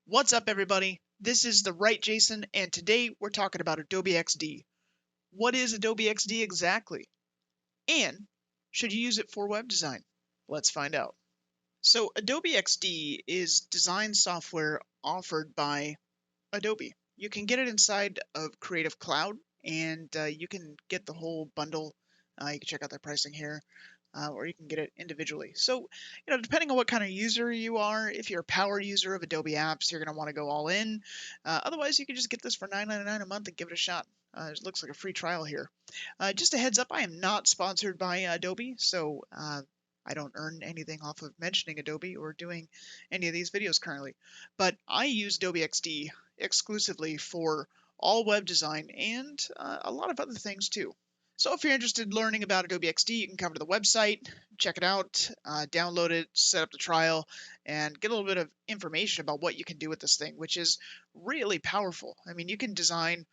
What's up, everybody? This is the Right Jason, and today we're talking about Adobe XD. What is Adobe XD exactly? And should you use it for web design? Let's find out. So, Adobe XD is design software offered by Adobe. You can get it inside of Creative Cloud, and you can get the whole bundle. You can check out their pricing here. Or you can get it individually. So, depending on what kind of user you are, if you're a power user of Adobe apps, you're going to want to go all in. Otherwise, you can just get this for $9.99 a month and give it a shot. It looks like a free trial here. Just a heads up, I am not sponsored by Adobe, so I don't earn anything off of mentioning Adobe or doing any of these videos currently. But I use Adobe XD exclusively for all web design and a lot of other things too. So if you're interested in learning about Adobe XD, you can come to the website, check it out, download it, set up the trial, and get a little bit of information about what you can do with this thing, which is really powerful. I mean, you can design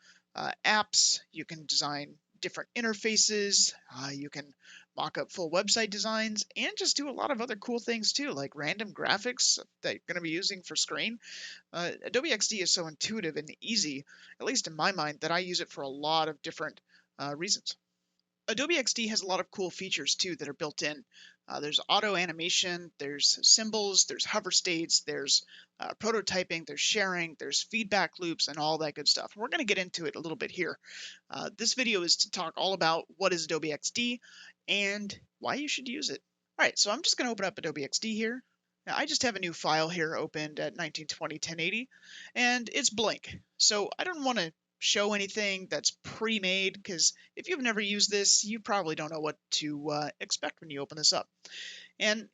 apps, you can design different interfaces, you can mock up full website designs, and just do a lot of other cool things too, like random graphics that you're going to be using for screen. Adobe XD is so intuitive and easy, at least in my mind, that I use it for a lot of different reasons. Adobe XD has a lot of cool features too that are built in. There's auto animation, there's symbols, there's hover states, there's prototyping, there's sharing, there's feedback loops, and all that good stuff. We're going to get into it a little bit here. This video is to talk all about what is Adobe XD and why you should use it. All right, so I'm just going to open up Adobe XD here. Now, I just have a new file here opened at 1920 1080, and it's blank. So I don't want to show anything that's pre-made, because if you've never used this, you probably don't know what to expect when you open this up. And,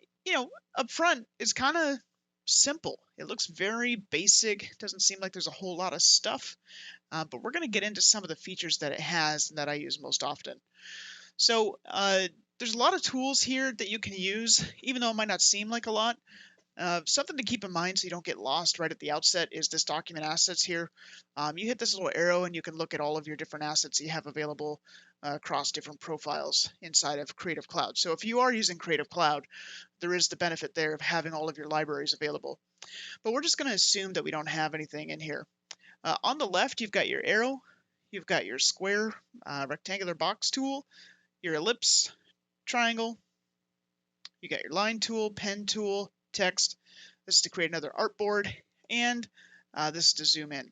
up front, it's kind of simple. It looks very basic. It doesn't seem like there's a whole lot of stuff, but we're going to get into some of the features that it has and that I use most often. So there's a lot of tools here that you can use, even though it might not seem like a lot. Something to keep in mind so you don't get lost right at the outset is this document assets here. You hit this little arrow and you can look at all of your different assets you have available across different profiles inside of Creative Cloud. So if you are using Creative Cloud, there is the benefit there of having all of your libraries available. But we're just going to assume that we don't have anything in here. On the left, you've got your arrow, you've got your square rectangular box tool, your ellipse, triangle, you got your line tool, pen tool, text. This is to create another artboard, and this is to zoom in.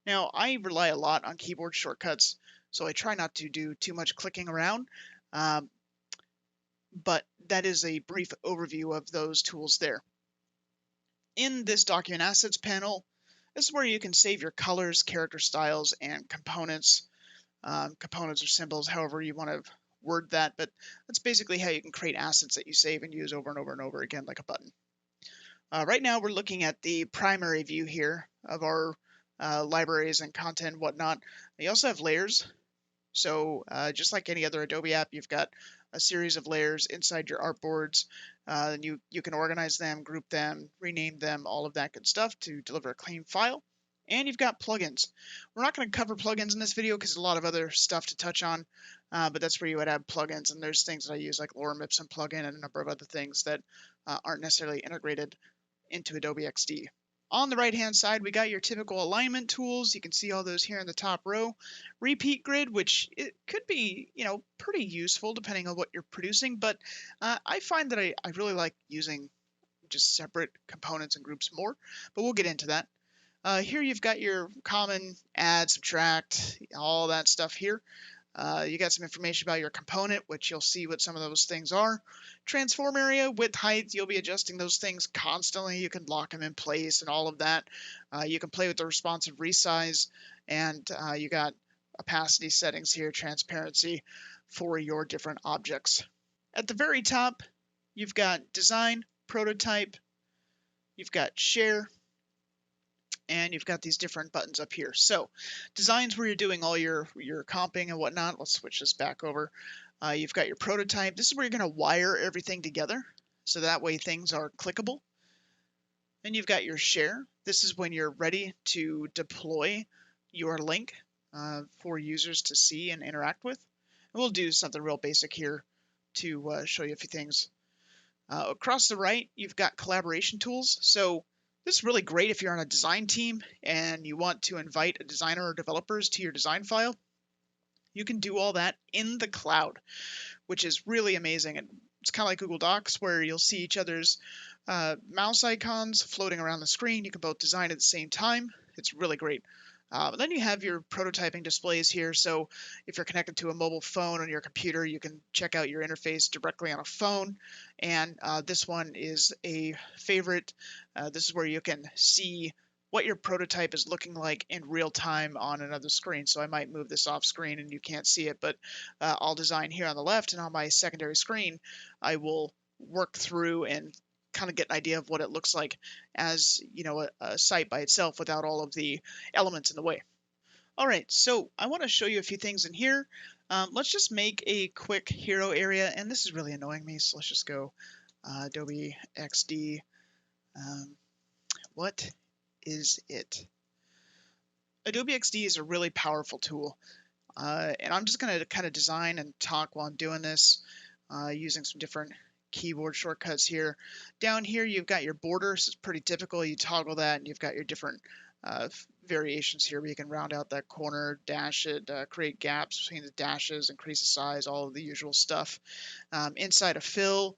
Now, I rely a lot on keyboard shortcuts, so I try not to do too much clicking around, but that is a brief overview of those tools there. In this Document Assets panel, this is where you can save your colors, character styles, and components. Components or symbols, however you want to word that, but that's basically how you can create assets that you save and use over and over and over again, like a button. Right now we're looking at the primary view here of our libraries and content and whatnot. You also have layers. So just like any other Adobe app, you've got a series of layers inside your artboards. And you can organize them, group them, rename them, all of that good stuff to deliver a clean file. And you've got plugins. We're not going to cover plugins in this video because there's a lot of other stuff to touch on, but that's where you would add plugins. And there's things that I use like Lorem Ipsum plugin and a number of other things that aren't necessarily integrated into Adobe XD. On the right-hand side, we got your typical alignment tools. You can see all those here in the top row. Repeat grid, which it could be, pretty useful depending on what you're producing, but I find that I really like using just separate components and groups more, but we'll get into that. Here you've got your common add, subtract, all that stuff here. You got some information about your component, which you'll see what some of those things are. Transform area, width, height, you'll be adjusting those things constantly. You can lock them in place and all of that. You can play with the responsive resize, and you got opacity settings here, transparency for your different objects. At the very top, you've got design, prototype, you've got share, and you've got these different buttons up here. So design's where you're doing all your comping and whatnot. Let's switch this back over. You've got your prototype. This is where you're going to wire everything together, so that way things are clickable. Then you've got your share. This is when you're ready to deploy your link for users to see and interact with. And we'll do something real basic here to show you a few things. Across the right, you've got collaboration tools. So This is really great if you're on a design team and you want to invite a designer or developers to your design file. You can do all that in the cloud, which is really amazing. And it's kind of like Google Docs, where you'll see each other's mouse icons floating around the screen. You can both design at the same time. It's really great. Then you have your prototyping displays here. So if you're connected to a mobile phone on your computer, you can check out your interface directly on a phone. And this one is a favorite. This is where you can see what your prototype is looking like in real time on another screen. So I might move this off screen and you can't see it, but I'll design here on the left, and on my secondary screen, I will work through and kind of get an idea of what it looks like as, you know, a site by itself without all of the elements in the way. All right, so I want to show you a few things in here. Let's just make a quick hero area, and this is really annoying me, so let's just go Adobe XD. What is it? Adobe XD is a really powerful tool, and I'm just going to kind of design and talk while I'm doing this using some different keyboard shortcuts here. Down here, you've got your borders. It's pretty typical. You toggle that, and you've got your different variations here where you can round out that corner, dash it, create gaps between the dashes, increase the size, all of the usual stuff. Inside of fill,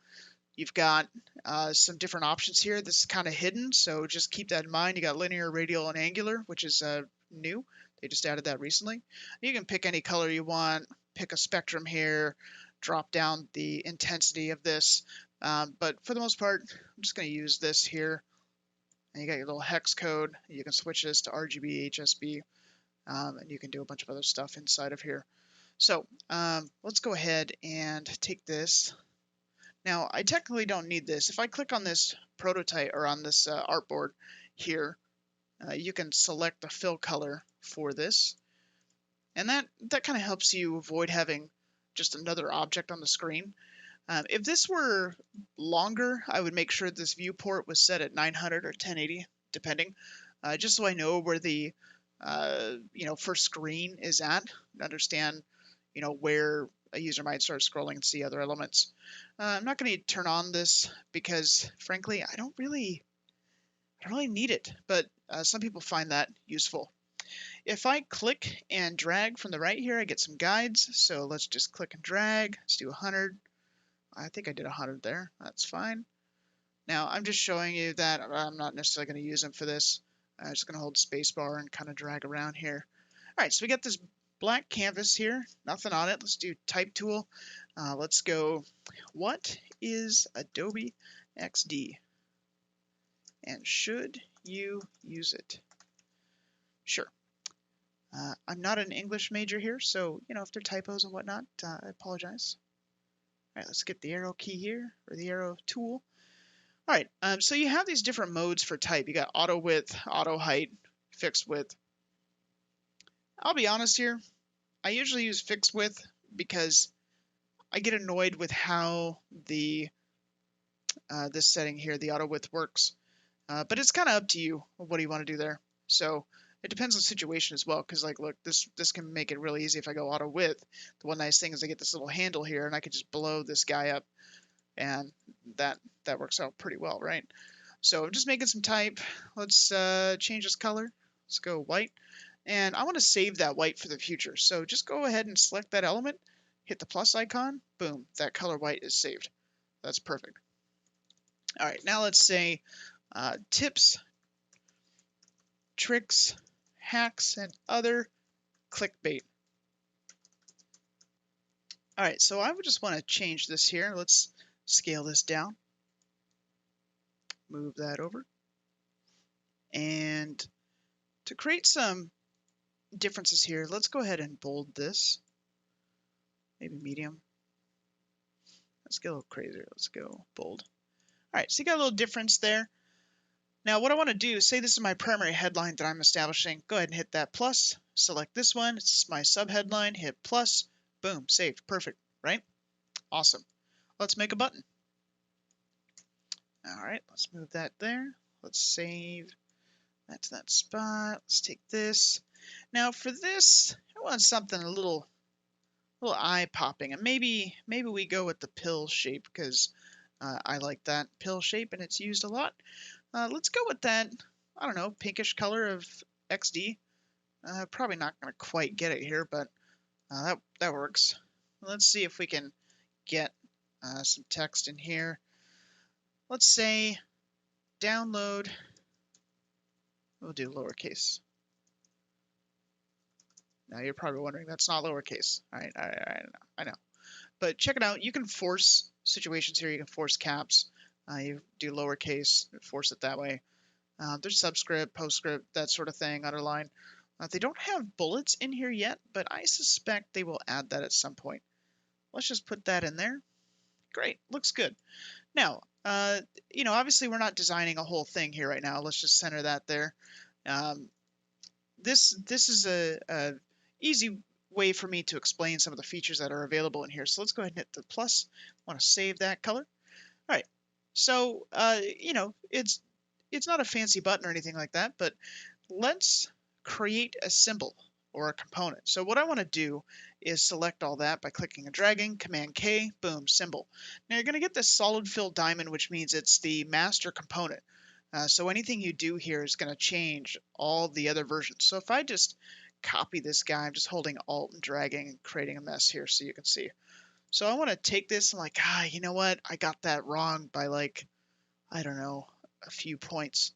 you've got some different options here. This is kind of hidden, so just keep that in mind. You got linear, radial, and angular, which is new. They just added that recently. You can pick any color you want, pick a spectrum here, drop down the intensity of this. But for the most part, I'm just going to use this here. And you got your little hex code. You can switch this to RGB, HSB, and you can do a bunch of other stuff inside of here. So let's go ahead and take this. Now, I technically don't need this. If I click on this prototype or on this artboard here, you can select the fill color for this. And that kind of helps you avoid having just another object on the screen. If this were longer, I would make sure this viewport was set at 900 or 1080, depending, just so I know where the first screen is at, and understand where a user might start scrolling and see other elements. I'm not going to turn on this because, frankly, I don't really need it, but some people find that useful. If I click and drag from the right here, I get some guides. So let's just click and drag. Let's do 100. I think I did 100 there. That's fine. Now I'm just showing you that I'm not necessarily going to use them for this. I'm just going to hold spacebar and kind of drag around here. All right, so we got this black canvas here, nothing on it. Let's do type tool. Let's go, what is Adobe XD? And should you use it? Sure. I'm not an English major here, so if there are typos and whatnot, I apologize. All right, let's get the arrow key here, or the arrow tool. All right, so you have these different modes for type. You got auto width, auto height, fixed width. I'll be honest here, I usually use fixed width because I get annoyed with how the this setting here, the auto width, works. But it's kind of up to you. What do you want to do there? So it depends on the situation as well, because like, look, this can make it really easy if I go auto width. The one nice thing is I get this little handle here, and I could just blow this guy up, and that works out pretty well, right? So I'm just making some type. Let's change this color. Let's go white, and I want to save that white for the future. So just go ahead and select that element, hit the plus icon, boom, that color white is saved. That's perfect. All right, now let's say tips, tricks, hacks, and other clickbait. All right, so I would just want to change this here. Let's scale this down. Move that over. And to create some differences here, let's go ahead and bold this. Maybe medium. Let's get a little crazier. Let's go bold. All right, so you got a little difference there. Now what I want to do, say this is my primary headline that I'm establishing, go ahead and hit that plus, select this one, it's my subheadline, hit plus, boom, saved, perfect, right? Awesome. Let's make a button. All right, let's move that there. Let's save that to that spot. Let's take this. Now for this, I want something a little eye-popping, and maybe we go with the pill shape because I like that pill shape and it's used a lot. Let's go with that, I don't know, pinkish color of XD. Probably not going to quite get it here, but that works. Let's see if we can get some text in here. Let's say download, we'll do lowercase. Now you're probably wondering that's not lowercase. All right, I know. But check it out. You can force situations here. You can force caps. You do lowercase, force it that way. There's subscript, postscript, that sort of thing, underline. They don't have bullets in here yet, but I suspect they will add that at some point. Let's just put that in there. Great, looks good. Now, obviously we're not designing a whole thing here right now. Let's just center that there. This is a easy way for me to explain some of the features that are available in here. So let's go ahead and hit the plus. I want to save that color. All right. So, it's not a fancy button or anything like that, but let's create a symbol or a component. So what I want to do is select all that by clicking and dragging, Command K, boom, symbol. Now you're going to get this solid fill diamond, which means it's the master component. So anything you do here is going to change all the other versions. So if I just copy this guy, I'm just holding Alt and dragging and creating a mess here so you can see. So I want to take this and you know what? I got that wrong by I don't know, a few points.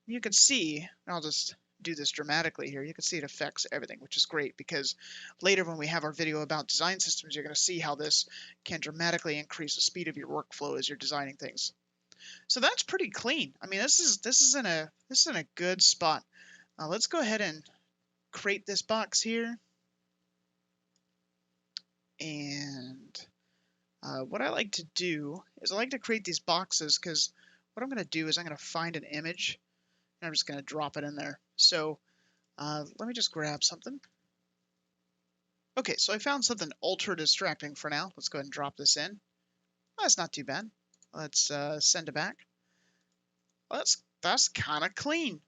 You can see, I'll just do this dramatically here, you can see it affects everything, which is great because later when we have our video about design systems, you're going to see how this can dramatically increase the speed of your workflow as you're designing things. So that's pretty clean. I mean, this is in a good spot. Let's go ahead and create this box here. And what I like to do is I like to create these boxes because what I'm going to do is I'm going to find an image and I'm just going to drop it in there. So let me just grab something. Okay, so I found something ultra distracting for now. Let's go ahead and drop this in. Well, that's not too bad. Let's send it back. Well, that's kind of clean.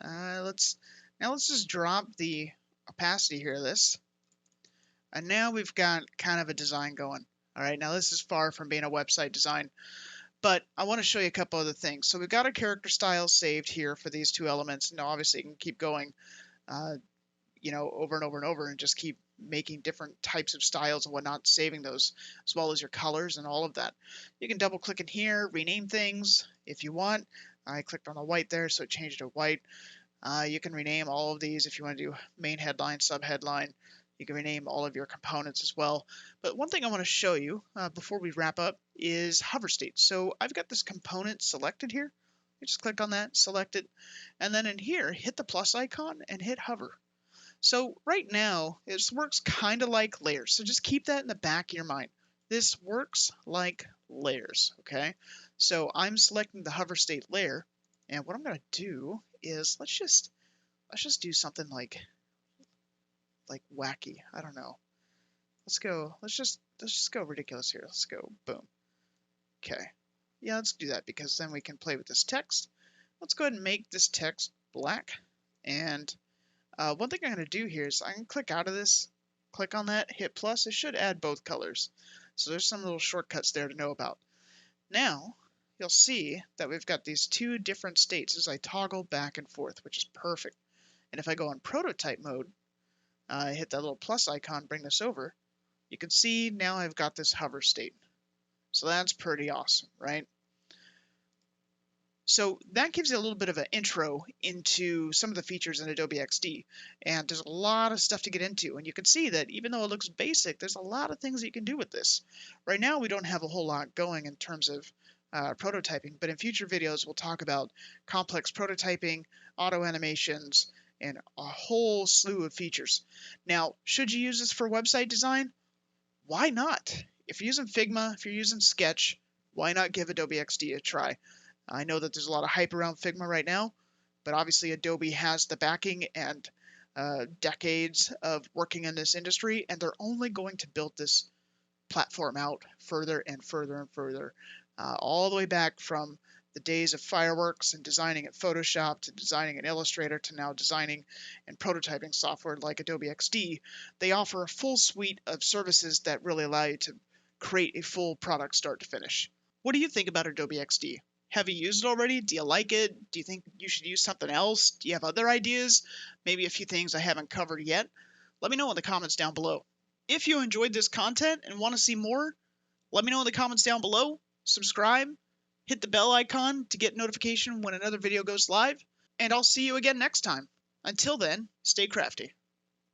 Let's just drop the opacity here of this. And now we've got kind of a design going. All right, now this is far from being a website design, but I want to show you a couple other things. So we've got our character styles saved here for these two elements. Now, obviously, you can keep going, over and over and over and just keep making different types of styles and whatnot, saving those, as well as your colors and all of that. You can double click in here, rename things if you want. I clicked on the white there, so it changed to white. You can rename all of these if you want to do main headline, sub headline. You can rename all of your components as well. But one thing I want to show you before we wrap up is hover state. So I've got this component selected here. You just click on that, select it, and then in here, hit the plus icon and hit hover. So right now, it works kind of like layers. So just keep that in the back of your mind. This works like layers, okay? So I'm selecting the hover state layer, and what I'm going to do is let's just do something like wacky. I don't know. Let's just go ridiculous here. Let's go boom. Okay. Yeah, let's do that because then we can play with this text. Let's go ahead and make this text black. And one thing I'm going to do here is I can click out of this, click on that, hit plus. It should add both colors. So there's some little shortcuts there to know about. Now, you'll see that we've got these two different states as I toggle back and forth, which is perfect. And if I go on prototype mode, hit that little plus icon, bring this over, you can see now I've got this hover state. So that's pretty awesome, right? So that gives you a little bit of an intro into some of the features in Adobe XD. And there's a lot of stuff to get into. And you can see that even though it looks basic, there's a lot of things that you can do with this. Right now, we don't have a whole lot going in terms of prototyping, but in future videos, we'll talk about complex prototyping, auto animations, and a whole slew of features. Now, should you use this for website design? Why not? If you're using Figma, if you're using Sketch, why not give Adobe XD a try? I know that there's a lot of hype around Figma right now, but obviously Adobe has the backing and decades of working in this industry, and they're only going to build this platform out further and further and further, all the way back from the days of fireworks and designing in Photoshop to designing in Illustrator to now designing and prototyping software like Adobe XD. They offer a full suite of services that really allow you to create a full product start to finish. What do you think about Adobe XD? Have you used it already? Do you like it? Do you think you should use something else? Do you have other ideas? Maybe a few things I haven't covered yet? Let me know in the comments down below. If you enjoyed this content and want to see more, let me know in the comments down below. Subscribe, hit the bell icon to get notification when another video goes live, and I'll see you again next time. Until then, stay crafty.